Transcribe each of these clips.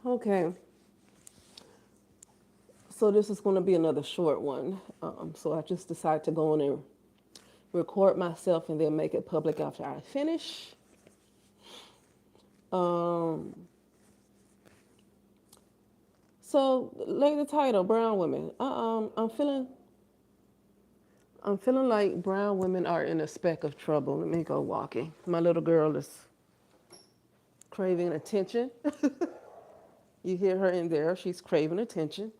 Okay, so this is going to be another short one. So I just decided to go on and record myself and then make it public after I finish. Um, so like the title, brown women. I'm feeling like brown women are in a speck of trouble. Let me go walking. My little girl is craving attention. You hear her in there. She's craving attention.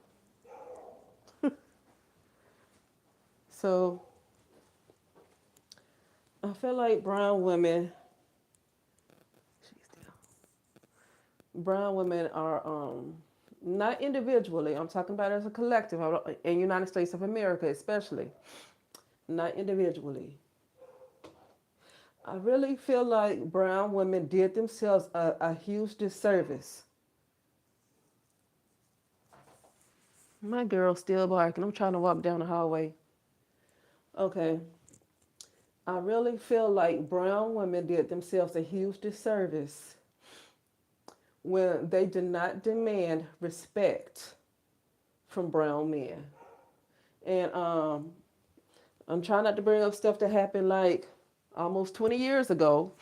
So I feel like brown women are not individually. I'm talking about as a collective in United States of America, especially not individually. I really feel like brown women did themselves a huge disservice. My girl's still barking. I'm trying to walk down the hallway. Okay. I really feel like brown women did themselves a huge disservice when they did not demand respect from brown men. And I'm trying not to bring up stuff that happened like almost 20 years ago,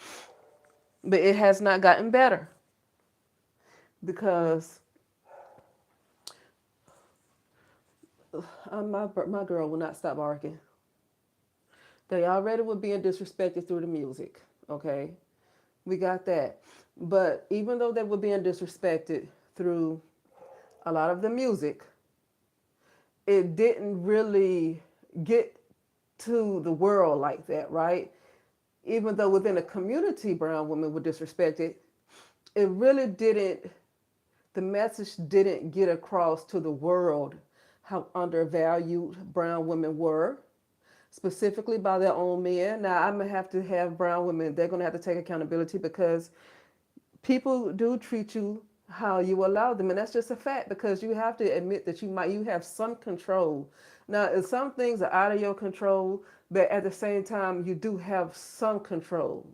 but it has not gotten better because my girl will not stop barking. They already were being disrespected through the music, okay? We got that. But even though they were being disrespected through a lot of the music, it didn't really get to the world like that, right? Even though within the community brown women were disrespected, it really didn't, the message didn't get across to the world how undervalued brown women were, specifically by their own men. Now, I'm going to have brown women, they're going to have to take accountability because people do treat you how you allow them, and that's just a fact because you have to admit that you have some control. Now, if some things are out of your control, but at the same time, you do have some control.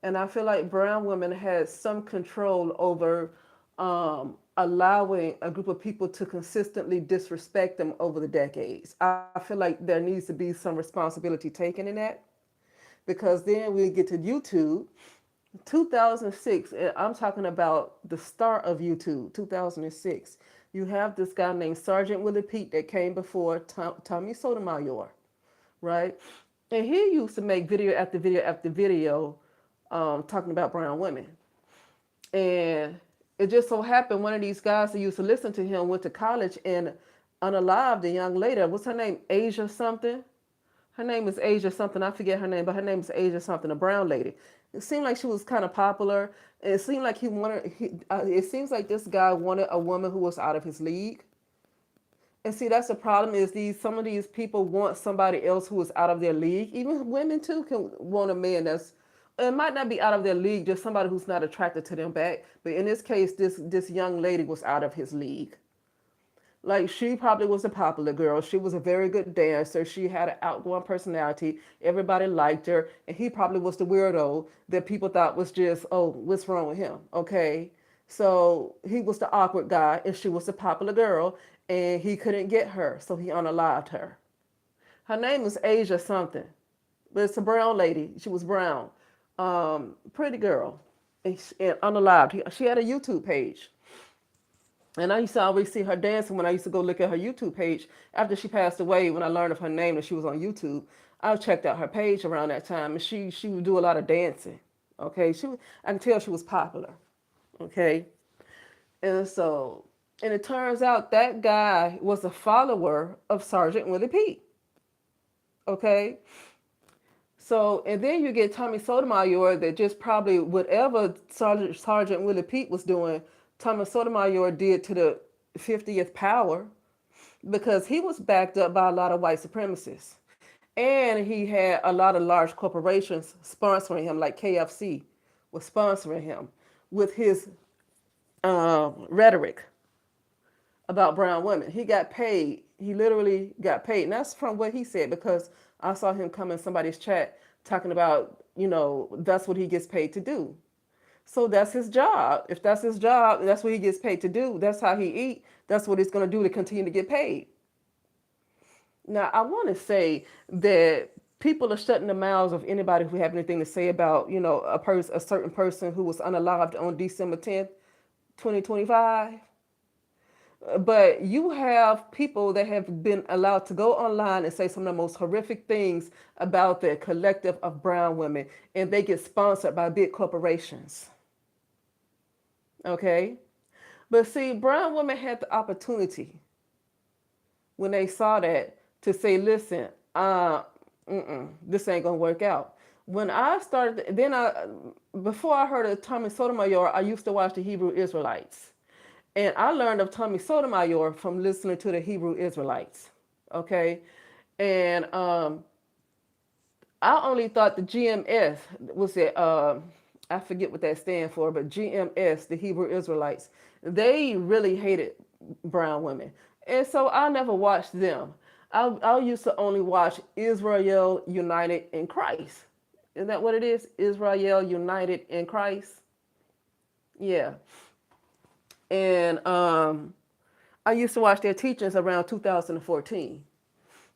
And I feel like brown women had some control over allowing a group of people to consistently disrespect them over the decades. I feel like there needs to be some responsibility taken in that because then we get to YouTube 2006, and I'm talking about the start of YouTube, 2006. You have this guy named Sergeant Willie Pete that came before Tommy Sotomayor, right? And he used to make video after video after video talking about brown women. And it just so happened one of these guys that used to listen to him went to college and unalived a young lady. What's her name? Asia something? Her name is Asia something. I forget her name, but her name is Asia something, a brown lady. It seemed like she was kind of popular. And it seemed like it seems like this guy wanted a woman who was out of his league. And see, that's the problem is some of these people want somebody else who is out of their league. Even women too can want a man that's, it might not be out of their league, just somebody who's not attracted to them back. But in this case, this young lady was out of his league. Like she probably was a popular girl. She was a very good dancer. She had an outgoing personality. Everybody liked her. And he probably was the weirdo that people thought was just, oh, what's wrong with him? Okay. So he was the awkward guy and she was the popular girl and he couldn't get her. So he unalived her. Her name is Asia something, but it's a brown lady. She was brown. Pretty girl. And unalived. She had a YouTube page. And I used to always see her dancing when I used to go look at her YouTube page. After she passed away, when I learned of her name that she was on YouTube, I checked out her page around that time, and she would do a lot of dancing. Okay, I can tell she was popular. Okay, and so and it turns out that guy was a follower of Sergeant Willie Pete. Okay, so and then you get Tommy Sotomayor that just probably whatever Sergeant Willie Pete was doing, Tommy Sotomayor did to the 50th power because he was backed up by a lot of white supremacists. And he had a lot of large corporations sponsoring him, like KFC was sponsoring him with his rhetoric about brown women. He got paid. He literally got paid. And that's from what he said because I saw him come in somebody's chat talking about, that's what he gets paid to do. So that's his job. If that's his job, that's what he gets paid to do. That's how he eat. That's what he's going to do to continue to get paid. Now, I want to say that people are shutting the mouths of anybody who have anything to say about, a certain person who was unalived on December 10th, 2025. But you have people that have been allowed to go online and say some of the most horrific things about the collective of brown women, and they get sponsored by big corporations. Okay? But see, brown women had the opportunity when they saw that to say, listen, this ain't gonna work out. When I started, before I heard of Tommy Sotomayor, I used to watch the Hebrew Israelites. And I learned of Tommy Sotomayor from listening to the Hebrew Israelites. Okay? And I only thought the GMS was it, I forget what that stands for, but GMS, the Hebrew Israelites, they really hated brown women. And so I never watched them. I used to only watch Israel United in Christ. Isn't that what it is? Israel United in Christ? Yeah. And I used to watch their teachings around 2014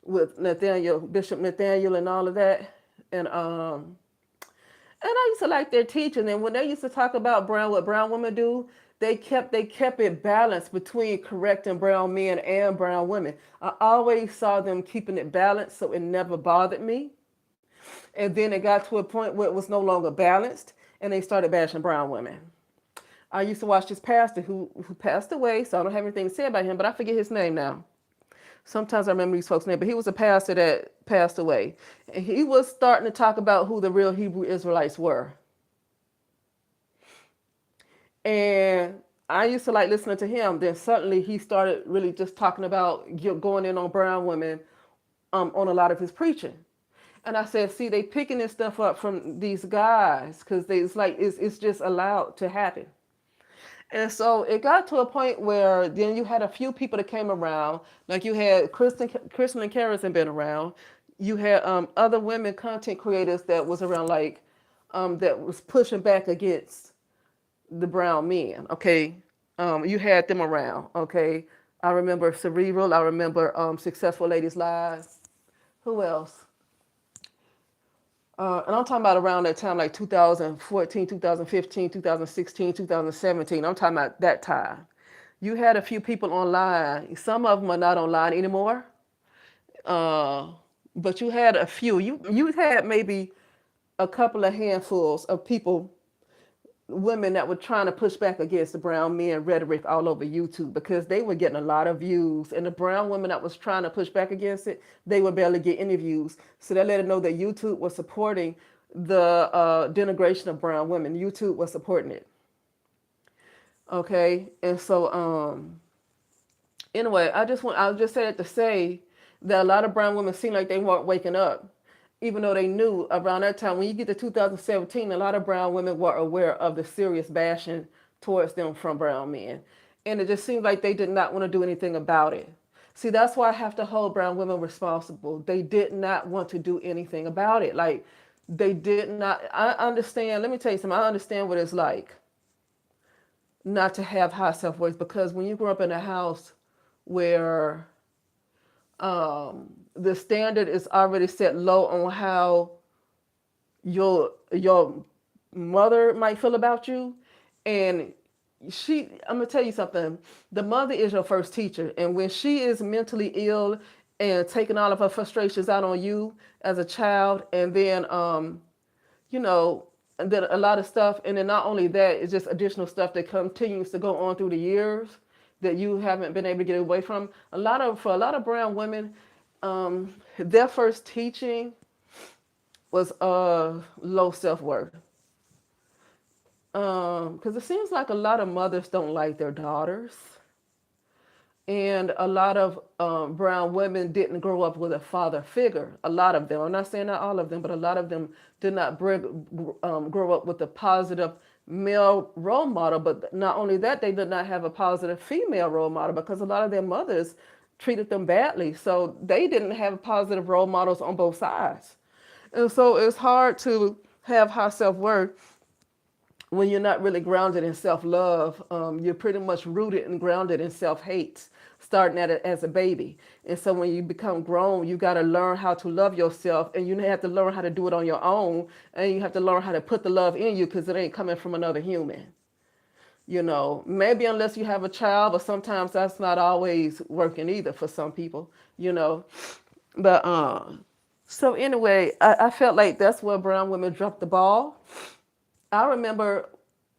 with Bishop Nathaniel and all of that. And I used to like their teaching. And when they used to talk about what brown women do, they kept it balanced between correcting brown men and brown women. I always saw them keeping it balanced, so it never bothered me. And then it got to a point where it was no longer balanced, and they started bashing brown women. I used to watch this pastor who passed away, so I don't have anything to say about him, but I forget his name now. Sometimes I remember these folks' names, but he was a pastor that passed away. And he was starting to talk about who the real Hebrew Israelites were. And I used to like listening to him. Then suddenly he started really just talking about going in on brown women on a lot of his preaching. And I said, see, they picking this stuff up from these guys because it's just allowed to happen. And so it got to a point where then you had a few people that came around, like you had Kristen and Harrison been around. You had other women content creators that was around, that was pushing back against the brown men. Okay, you had them around. Okay, I remember Cerebral. I remember Successful Ladies Live. Who else? And I'm talking about around that time, like 2014, 2015, 2016, 2017. I'm talking about that time. You had a few people online. Some of them are not online anymore. But you had a few. You had maybe a couple of handfuls of people, women that were trying to push back against the brown men rhetoric all over YouTube because they were getting a lot of views. And the brown women that was trying to push back against it, they would barely get any views. So that let it know that YouTube was supporting the denigration of brown women. YouTube was supporting it. Okay. And so anyway, I just said it to say that a lot of brown women seemed like they weren't waking up, even though they knew around that time. When you get to 2017, a lot of brown women were aware of the serious bashing towards them from brown men. And it just seemed like they did not want to do anything about it. See, that's why I have to hold brown women responsible. They did not want to do anything about it. Like, they did not. I understand. Let me tell you something. I understand what it's like not to have high self-worth, because when you grow up in a house where the standard is already set low on how your mother might feel about you, and I'm gonna tell you something. The mother is your first teacher, and when she is mentally ill and taking all of her frustrations out on you as a child, and then you know, and then a lot of stuff, and then not only that, it's just additional stuff that continues to go on through the years that you haven't been able to get away from. For a lot of brown women, their first teaching was low self-worth. Because it seems like a lot of mothers don't like their daughters. And a lot of brown women didn't grow up with a father figure. A lot of them, I'm not saying not all of them, but a lot of them did not grow up with a positive male role model. But not only that, they did not have a positive female role model because a lot of their mothers treated them badly. So they didn't have positive role models on both sides. And so it's hard to have high self-worth when you're not really grounded in self-love, you're pretty much rooted and grounded in self-hate, starting at it as a baby. And so when you become grown, you got to learn how to love yourself, and you have to learn how to do it on your own, and you have to learn how to put the love in you because it ain't coming from another human. Maybe unless you have a child, but sometimes that's not always working either for some people, you know. But so anyway, I felt like that's where brown women dropped the ball. I remember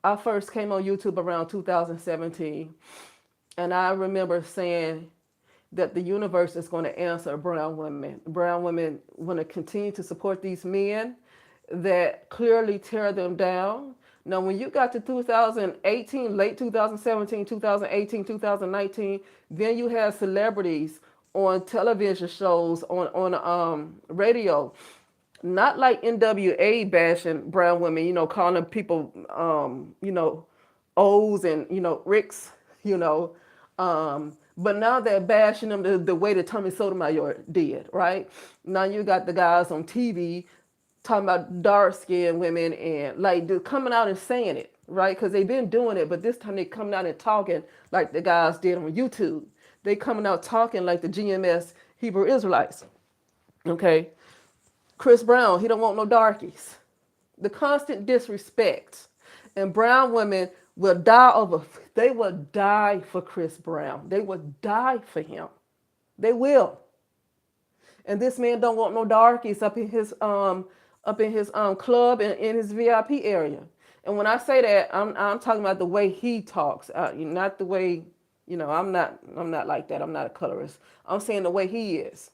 I first came on YouTube around 2017, and I remember saying that the universe is going to answer brown women. Brown women want to continue to support these men that clearly tear them down. Now, when you got to 2018, late 2017, 2018, 2019, then you had celebrities on television shows, on radio, not like NWA bashing brown women, calling people, O's and, Ricks, you know. But now they're bashing them the way that Tommy Sotomayor did, right? Now you got the guys on TV talking about dark-skinned women and like they're coming out and saying it, right? Because they've been doing it, but this time they coming out and talking like the guys did on YouTube. They coming out talking like the GMS Hebrew Israelites, okay? Chris Brown, he don't want no darkies. The constant disrespect. And brown women will they will die for Chris Brown. They will die for him. They will. And this man don't want no darkies up in his club and in his VIP area. And when I say that, I'm talking about the way he talks, not the way, I'm not like that. I'm not a colorist. I'm saying the way he is.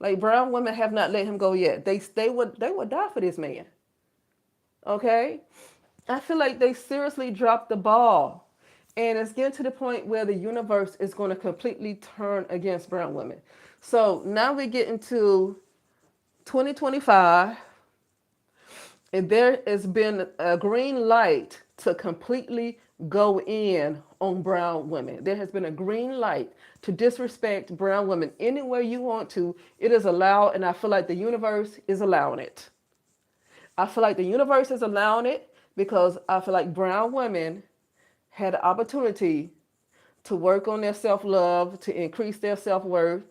Like brown women have not let him go yet. They would die for this man. Okay? I feel like they seriously dropped the ball. And it's getting to the point where the universe is going to completely turn against brown women. So now we get into 2025, and there has been a green light to completely go in on brown women. There has been a green light to disrespect brown women anywhere you want to. It is allowed, and I feel like the universe is allowing it. I feel like the universe is allowing it because I feel like brown women had the opportunity to work on their self-love, to increase their self-worth.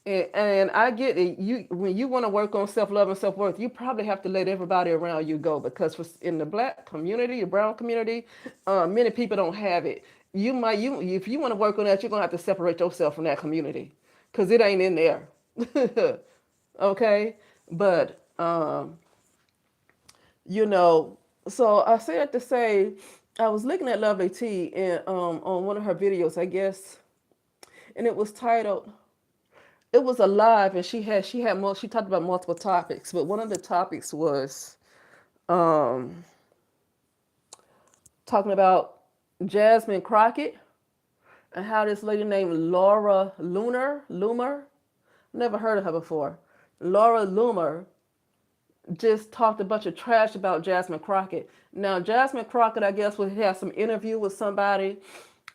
And I get it. When you want to work on self-love and self-worth, you probably have to let everybody around you go because in the black community, the brown community, many people don't have it. If you want to work on that, you're going to have to separate yourself from that community because it ain't in there. Okay? But, so I say it to say, I was looking at Lovely T and on one of her videos, I guess, and it was titled, it was a live, and she talked about multiple topics, but one of the topics was talking about Jasmine Crockett and how this lady named Laura Loomer, never heard of her before. Laura Loomer just talked a bunch of trash about Jasmine Crockett. Now, Jasmine Crockett, I guess, would have some interview with somebody,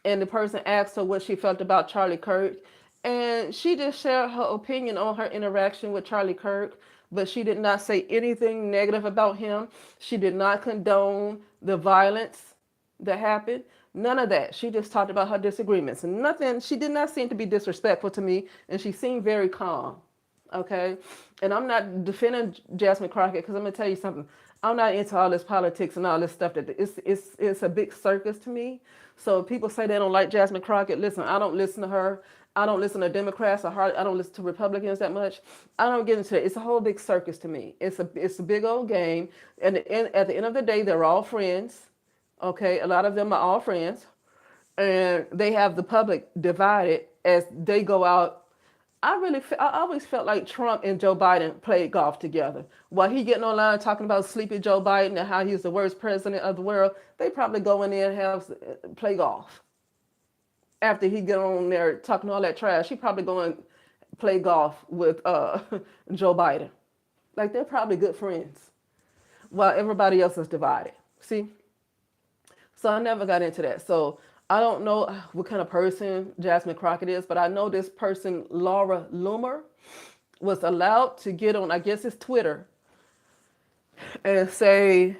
and the person asked her what she felt about Charlie Kirk. And she just shared her opinion on her interaction with Charlie Kirk, but she did not say anything negative about him. She did not condone the violence that happened. None of that. She just talked about her disagreements. And nothing, she did not seem to be disrespectful to me, and she seemed very calm. Okay? And I'm not defending Jasmine Crockett because I'm going to tell you something. I'm not into all this politics and all this stuff. It's a big circus to me. So people say they don't like Jasmine Crockett. Listen, I don't listen to her. I don't listen to Democrats. I don't listen to Republicans that much. I don't get into it. It's a whole big circus to me. It's a big old game. And at the end of the day, they're all friends. Okay, a lot of them are all friends. And they have the public divided as they go out. I always felt like Trump and Joe Biden played golf together. While he getting online talking about sleepy Joe Biden and how he's the worst president of the world, they probably go in there and play golf. After he get on there talking all that trash, he probably go and play golf with Joe Biden. Like they're probably good friends, while everybody else is divided. See? So I never got into that. So I don't know what kind of person Jasmine Crockett is, but I know this person, Laura Loomer, was allowed to get on, I guess it's Twitter, and say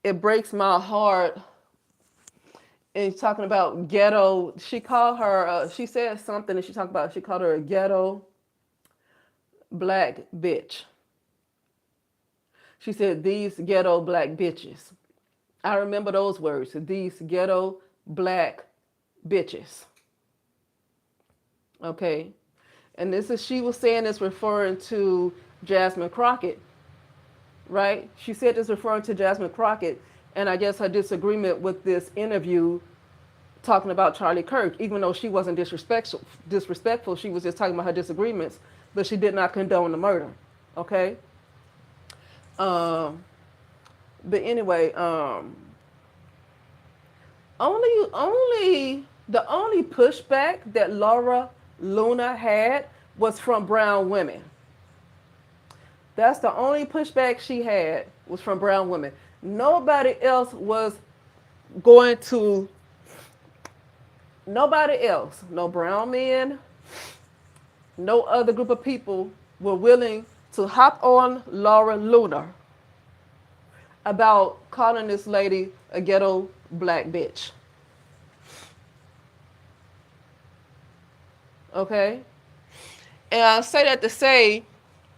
it breaks my heart. And talking about ghetto, she called her. She said something, and she called her a ghetto black bitch. She said these ghetto black bitches. I remember those words. These ghetto black bitches. Okay, and this is she was saying this referring to Jasmine Crockett, right? She said this referring to Jasmine Crockett, and I guess her disagreement with this interview talking about Charlie Kirk, even though she wasn't disrespectful, she was just talking about her disagreements, but she did not condone the murder. Okay. Um, but anyway, the only pushback that Laura Luna had was from brown women. That's the only pushback she had was from brown women. Nobody else was going to. Nobody else, no brown men, no other group of people were willing to hop on Laura Luna about calling this lady a ghetto black bitch. Okay? And I say that to say,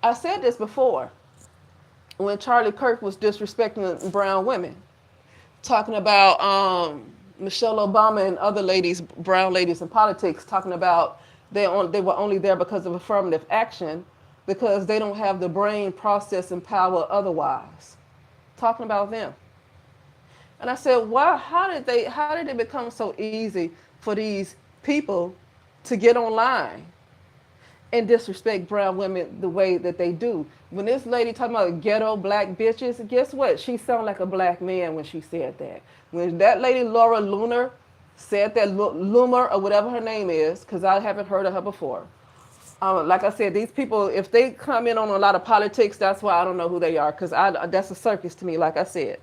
I said this before when Charlie Kirk was disrespecting brown women, talking about Michelle Obama and other ladies, brown ladies in politics, talking about they were only there because of affirmative action, because they don't have the brain processing power otherwise. Talking about them. And I said, why? How did it become so easy for these people to get online and disrespect brown women the way that they do? When this lady talking about ghetto black bitches, guess what? She sounded like a black man when she said that. When that lady Laura Loomer said that, Loomer or whatever her name is, because I haven't heard of her before. Like I said, these people, if they come in on a lot of politics, that's why I don't know who they are, because that's a circus to me, like I said.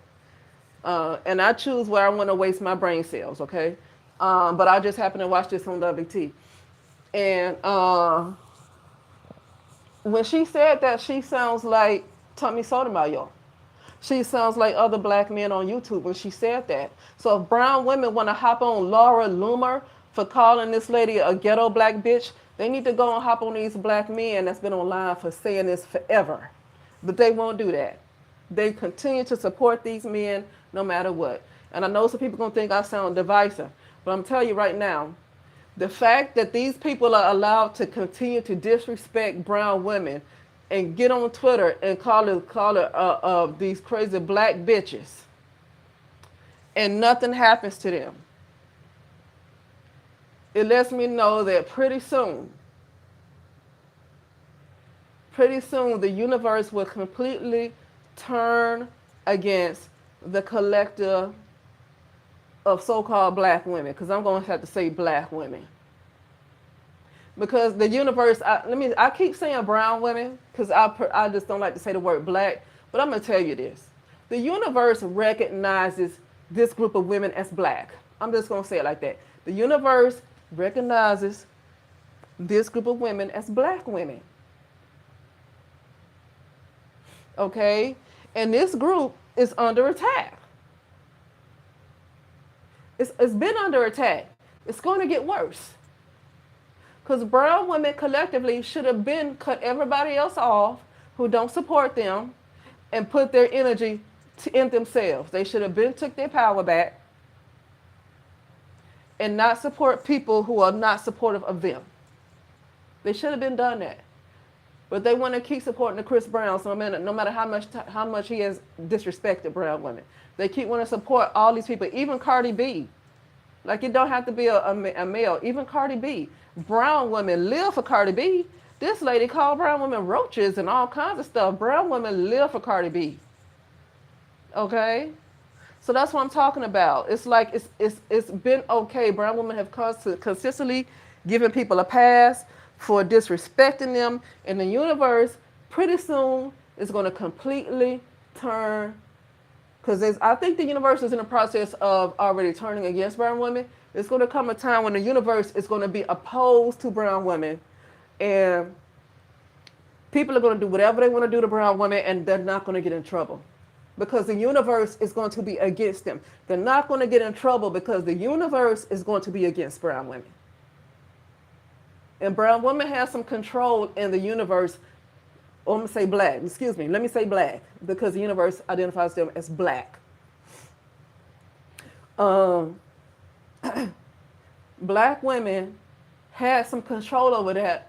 And I choose where I want to waste my brain cells, okay? But I just happen to watch this on WT. And when she said that, she sounds like Tommy Sotomayor. She sounds like other black men on YouTube when she said that. So if brown women want to hop on Laura Loomer for calling this lady a ghetto black bitch, they need to go and hop on these black men that's been online for saying this forever. But they won't do that. They continue to support these men no matter what. And I know some people are going to think I sound divisive, but I'm telling you right now, the fact that these people are allowed to continue to disrespect brown women and get on Twitter and call it these crazy black bitches, and nothing happens to them, it lets me know that pretty soon the universe will completely turn against the collective of so-called black women, because I'm going to have to say black women. Because the universe, I keep saying brown women because I just don't like to say the word black, but I'm going to tell you this. The universe recognizes this group of women as black. I'm just going to say it like that. The universe recognizes this group of women as black women. Okay? And this group is under attack. It's been under attack. It's going to get worse. Because brown women collectively should have been cut everybody else off who don't support them and put their energy in themselves. They should have been took their power back and not support people who are not supportive of them. They should have been done that. But they want to keep supporting the Chris Brown, so no matter how much he has disrespected brown women. They keep wanting to support all these people, even Cardi B. Like, it don't have to be a male, even Cardi B. Brown women live for Cardi B. This lady called brown women roaches and all kinds of stuff. Brown women live for Cardi B. Okay? So that's what I'm talking about. It's like it's been okay. Brown women have consistently given people a pass for disrespecting them, and the universe pretty soon is going to completely turn, because I think the universe is in the process of already turning against brown women. It's going to come a time when the universe is going to be opposed to brown women, and people are going to do whatever they want to do to brown women, and they're not going to get in trouble, because the universe is going to be against them. They're not going to get in trouble because the universe is going to be against brown women. And brown women have some control in the universe. Or I'm going to say black. Excuse me. Let me say black because the universe identifies them as black. Um, Black women had some control over that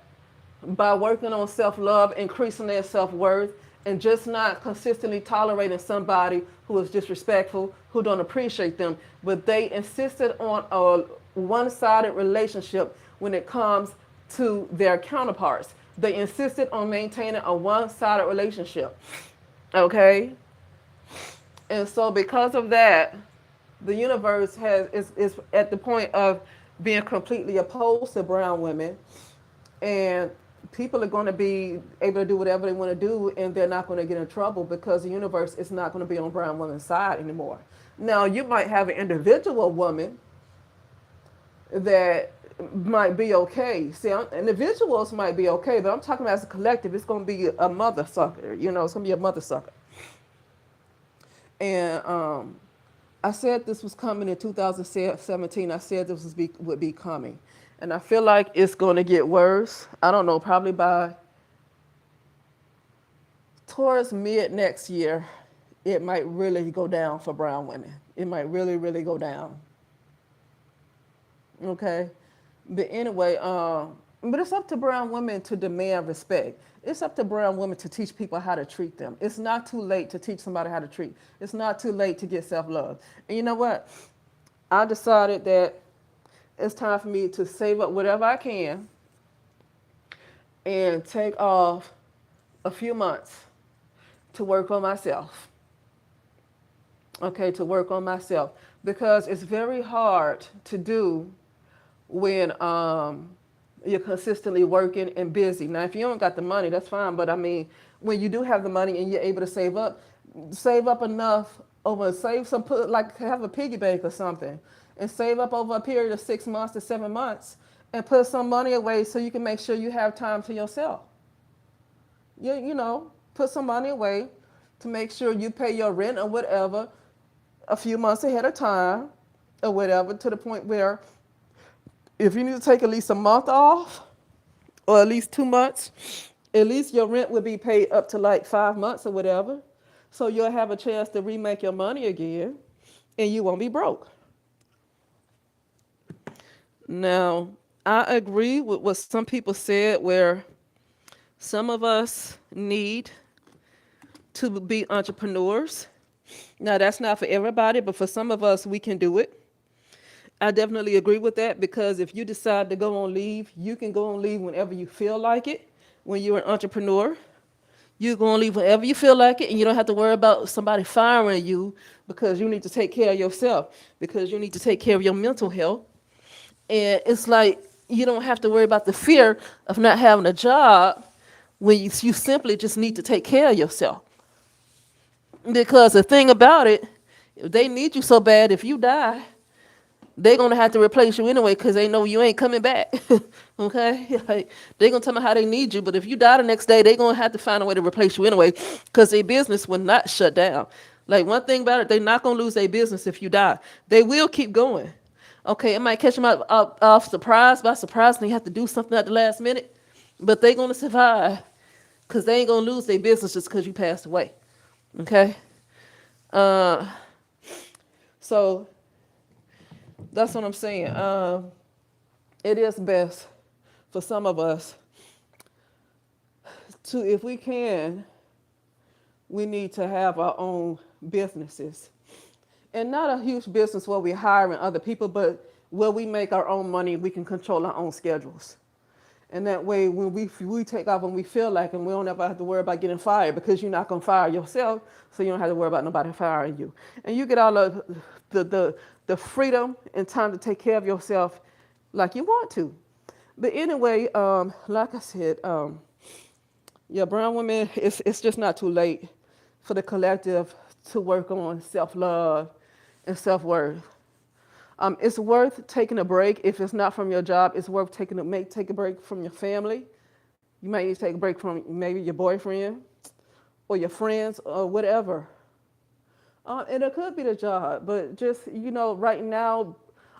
by working on self-love, increasing their self-worth, and just not consistently tolerating somebody who is disrespectful, who don't appreciate them. But they insisted on a one-sided relationship when it comes to their counterparts. They insisted on maintaining a one-sided relationship. Okay? And so because of that, the universe is at the point of being completely opposed to brown women, and people are going to be able to do whatever they want to do, and they're not going to get in trouble because the universe is not going to be on brown women's side anymore. Now, you might have an individual woman that might be okay. See, individuals might be okay, but I'm talking about as a collective. It's going to be a mother sucker. It's going to be a mother sucker. And I said this was coming in 2017. I said this would be coming. And I feel like it's going to get worse. I don't know, probably by towards mid next year, it might really go down for brown women. It might really, really go down. Okay? But anyway, but it's up to brown women to demand respect. It's up to brown women to teach people how to treat them. It's not too late to teach somebody how to treat. It's not too late to get self-love. And you know what? I decided that it's time for me to save up whatever I can and take off a few months to work on myself. Okay, to work on myself. Because it's very hard to do when you're consistently working and busy. Now, if you don't got the money, that's fine. But I mean, when you do have the money and you're able to save up enough have a piggy bank or something, and save up over a period of 6 months to 7 months, and put some money away so you can make sure you have time to yourself. Put some money away to make sure you pay your rent or whatever a few months ahead of time or whatever, to the point where if you need to take at least a month off or at least 2 months, at least your rent will be paid up to like 5 months or whatever. So you'll have a chance to remake your money again and you won't be broke. Now, I agree with what some people said, where some of us need to be entrepreneurs. Now, that's not for everybody, but for some of us, we can do it. I definitely agree with that, because if you decide to go on leave, you can go on leave whenever you feel like it. When you're an entrepreneur, you go on leave whenever you feel like it, and you don't have to worry about somebody firing you, because you need to take care of yourself, because you need to take care of your mental health. And it's like you don't have to worry about the fear of not having a job when you simply just need to take care of yourself. Because the thing about it, if they need you so bad, if you die, they're going to have to replace you anyway, because they know you ain't coming back. Okay? Like, they're going to tell me how they need you, but if you die the next day, they're going to have to find a way to replace you anyway, because their business will not shut down. Like, one thing about it, they're not going to lose their business if you die. They will keep going. Okay, it might catch them off surprise, by surprise, and they have to do something at the last minute, but they're going to survive, because they ain't going to lose their business just because you passed away. Okay? So that's what I'm saying. It is best for some of us to, if we can, we need to have our own businesses. And not a huge business where we're hiring other people, but where we make our own money, we can control our own schedules. And that way, when we take off when we feel like, and we don't ever have to worry about getting fired, because you're not going to fire yourself, so you don't have to worry about nobody firing you. And you get all of the freedom and time to take care of yourself like you want to. But anyway, like I said, brown women, it's just not too late for the collective to work on self-love and self-worth. It's worth taking a break. If it's not from your job, it's worth take a break from your family. You might need to take a break from maybe your boyfriend or your friends or whatever. And it could be the job, but just, right now,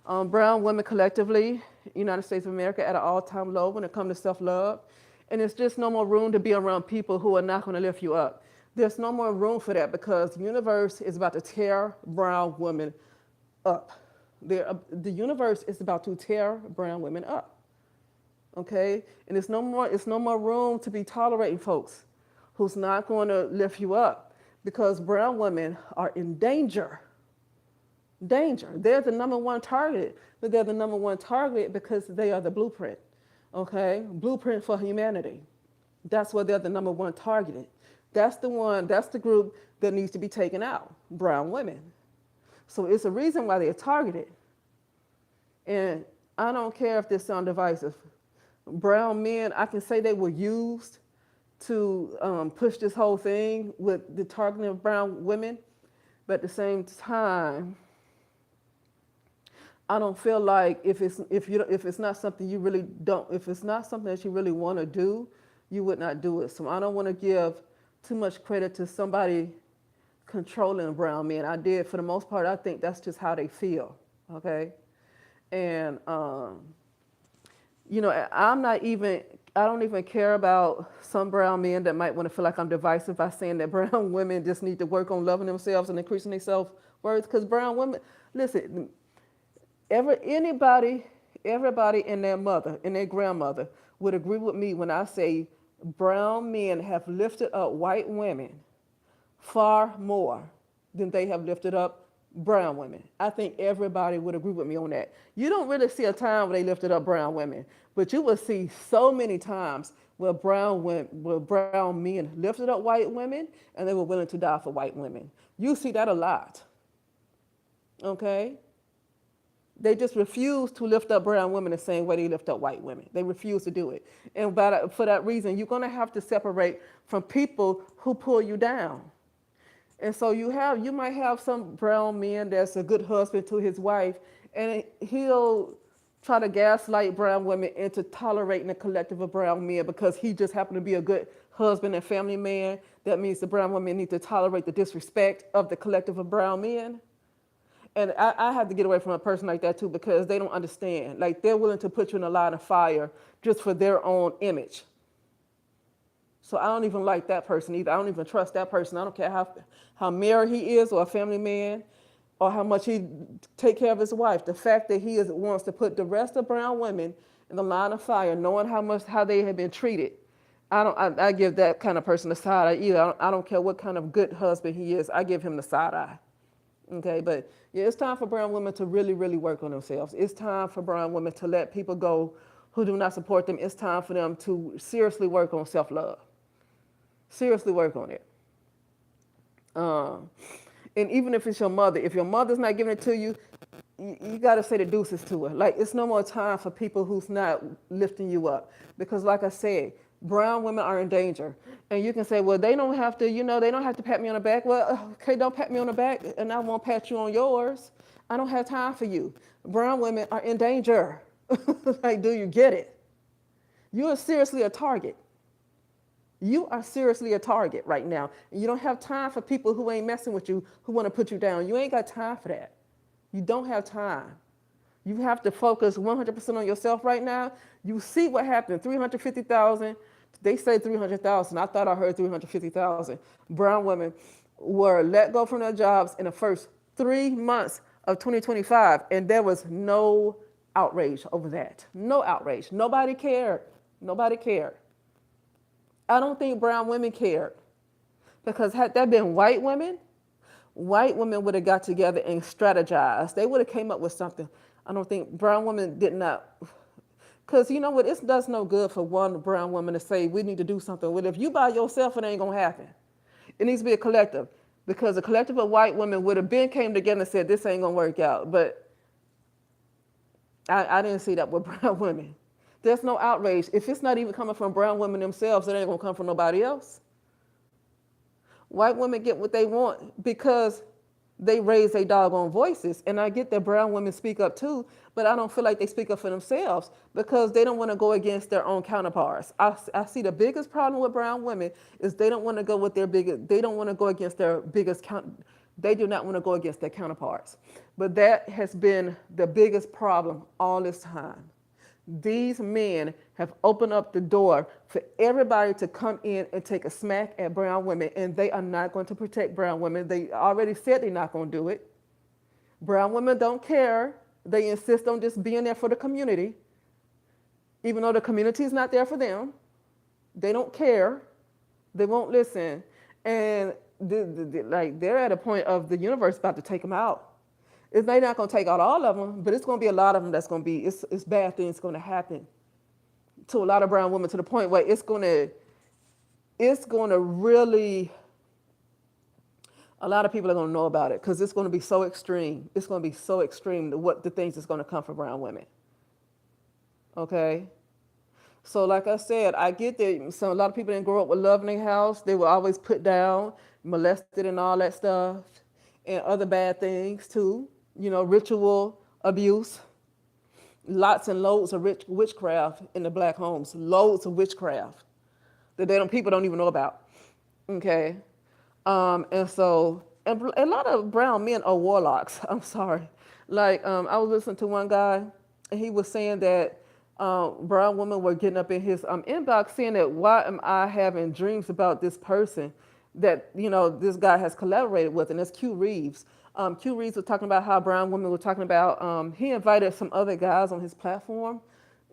brown women collectively, United States of America, at an all-time low when it comes to self-love. And it's just no more room to be around people who are not going to lift you up. There's no more room for that because the universe is about to tear brown women up. The universe is about to tear brown women up. Okay? And it's no more room to be tolerating folks who's not going to lift you up because brown women are in danger. Danger. They're the number one target, but they're the number one target because they are the blueprint. Okay? Blueprint for humanity. That's why they're the number one targeted. That's the group that needs to be taken out. Brown women. So it's a reason why they're targeted. And I don't care if this sounds divisive. Brown men, I can say they were used to push this whole thing with the targeting of brown women, but at the same time, I don't feel like if it's not something you really don't if it's not something that you really want to do, you would not do it. So I don't want to give too much credit to somebody controlling brown men. I did for the most part. I think that's just how they feel. Okay, and I don't even care about some brown men that might want to feel like I'm divisive by saying that brown women just need to work on loving themselves and increasing their self-worth. Because brown women, listen, everybody and their mother and their grandmother would agree with me when I say brown men have lifted up white women far more than they have lifted up brown women. I think everybody would agree with me on that. You don't really see a time where they lifted up brown women, but you will see so many times where brown men lifted up white women and they were willing to die for white women. You see that a lot. Okay? They just refuse to lift up brown women the same way they lift up white women. They refuse to do it. And for that reason, you're going to have to separate from people who pull you down. And so you might have some brown man that's a good husband to his wife, and he'll try to gaslight brown women into tolerating the collective of brown men because he just happened to be a good husband and family man. That means the brown women need to tolerate the disrespect of the collective of brown men. And I have to get away from a person like that too because they don't understand. Like they're willing to put you in a line of fire just for their own image. So I don't even like that person either. I don't even trust that person. I don't care how married he is or a family man or how much he take care of his wife. The fact that wants to put the rest of brown women in the line of fire, knowing how they have been treated, I give that kind of person the side eye either. I don't care what kind of good husband he is. I give him the side eye. Okay, but yeah, it's time for brown women to really, really work on themselves. It's time for brown women to let people go who do not support them. It's time for them to seriously work on self-love. Seriously work on it. And even if it's your mother, if your mother's not giving it to you, you got to say the deuces to her. Like, it's no more time for people who's not lifting you up. Because like I said, brown women are in danger. And you can say, well, they don't have to, they don't have to pat me on the back. Well, okay, don't pat me on the back and I won't pat you on yours. I don't have time for you. Brown women are in danger. Like, do you get it? You are seriously a target. You are seriously a target right now. And you don't have time for people who ain't messing with you, who want to put you down. You ain't got time for that. You don't have time. You have to focus 100% on yourself right now. You see what happened, 350,000. They say 300,000. I thought I heard 350,000. Brown women were let go from their jobs in the first 3 months of 2025. And there was no outrage over that. No outrage. Nobody cared. Nobody cared. I don't think brown women cared. Because had that been white women would have got together and strategized. They would have came up with something. I don't think brown women did not. Because you know what? It does no good for one brown woman to say, we need to do something. Well, if you by yourself, it ain't going to happen. It needs to be a collective. Because a collective of white women would have came together and said, this ain't going to work out. But I didn't see that with brown women. There's no outrage. If it's not even coming from brown women themselves, it ain't going to come from nobody else. White women get what they want because they raise their doggone voices. And I get that brown women speak up too, but I don't feel like they speak up for themselves because they don't want to go against their own counterparts. I see the biggest problem with brown women is they don't want to go with they don't want to go against their They do not want to go against their counterparts. But that has been the biggest problem all this time. These men have opened up the door for everybody to come in and take a smack at brown women, and they are not going to protect brown women. They already said they're not going to do it. Brown women don't care. They insist on just being there for the community, even though the community is not there for them. They don't care. They won't listen. And like they're at a point of the universe about to take them out. It's not going to take out all of them, but it's going to be a lot of them that's going to be, it's bad things going to happen to a lot of brown women to the point where it's going to really, a lot of people are going to know about it because it's going to be so extreme. It's going to be so extreme what the things that's going to come for brown women. Okay? So like I said, I get that a lot of people didn't grow up with love in their house. They were always put down, molested and all that stuff, and other bad things too. Ritual abuse. Lots and loads of witchcraft in the black homes. Loads of witchcraft that people don't even know about. Okay? And so, and a lot of brown men are warlocks. I'm sorry. Like, I was listening to one guy, and he was saying that brown women were getting up in his inbox saying that, why am I having dreams about this person that, this guy has collaborated with, and that's Q Reeves. Q Reeves was talking about how brown women were talking about, he invited some other guys on his platform,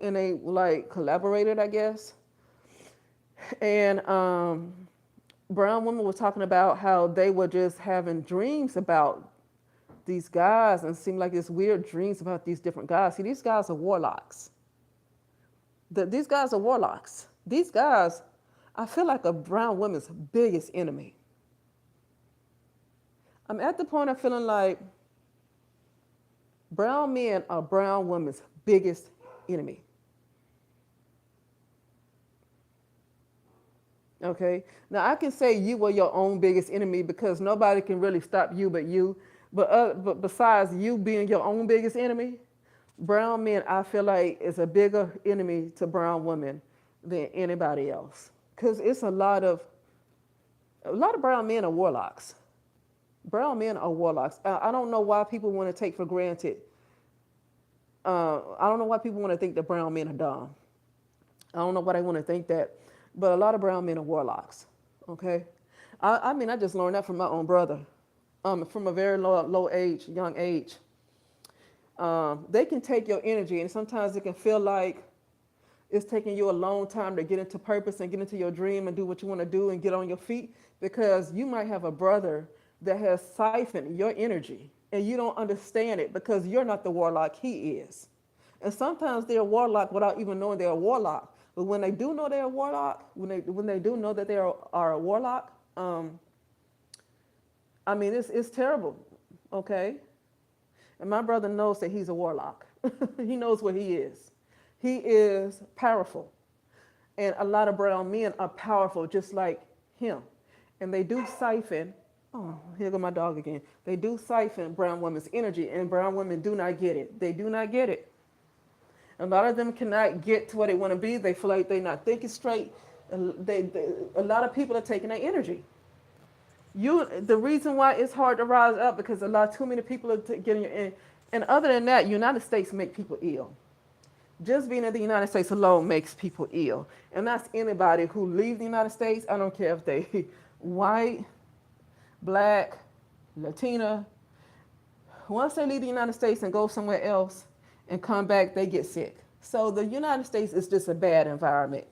and they like collaborated, I guess. And brown women were talking about how they were just having dreams about these guys, and it seemed like it's weird dreams about these different guys. See, these guys are warlocks. These guys are warlocks. These guys, I feel like a brown woman's biggest enemy. I'm at the point of feeling like brown men are brown women's biggest enemy. Okay? Now, I can say you were your own biggest enemy because nobody can really stop you but you. But besides you being your own biggest enemy, brown men, I feel like, is a bigger enemy to brown women than anybody else. Because it's a lot of brown men are warlocks. Brown men are warlocks. I don't know why people want to take for granted. I don't know why people want to think that brown men are dumb. I don't know why they want to think that. But a lot of brown men are warlocks. Okay? I mean, I just learned that from my own brother. From a very young age. They can take your energy, and sometimes it can feel like it's taking you a long time to get into purpose and get into your dream and do what you want to do and get on your feet, because you might have a brother that has siphoned your energy and you don't understand it because you're not the warlock he is. And sometimes they're a warlock without even knowing they're a warlock. But when they do know they're a warlock, when they do know that they are a warlock, I mean, it's terrible, okay? And my brother knows that he's a warlock. He knows what he is. He is powerful. And a lot of brown men are powerful just like him. And they do siphon, oh, here go my dog again. They do siphon brown women's energy, and brown women do not get it. They do not get it. A lot of them cannot get to where they want to be. They feel like they're not thinking straight. A lot of people are taking their energy. The reason why it's hard to rise up because too many people are getting in. And other than that, United States make people ill. Just being in the United States alone makes people ill. And that's anybody who leaves the United States. I don't care if they white, black, Latina. Once they leave the United States and go somewhere else and come back, they get sick. So the United States is just a bad environment.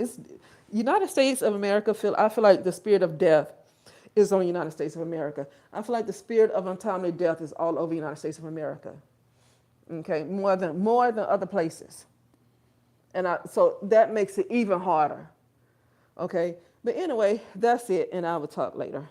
United States of America, I feel like the spirit of death is on the United States of America. I feel like the spirit of untimely death is all over the United States of America. Okay, more than other places. And so that makes it even harder. Okay, but anyway, that's it, and I will talk later.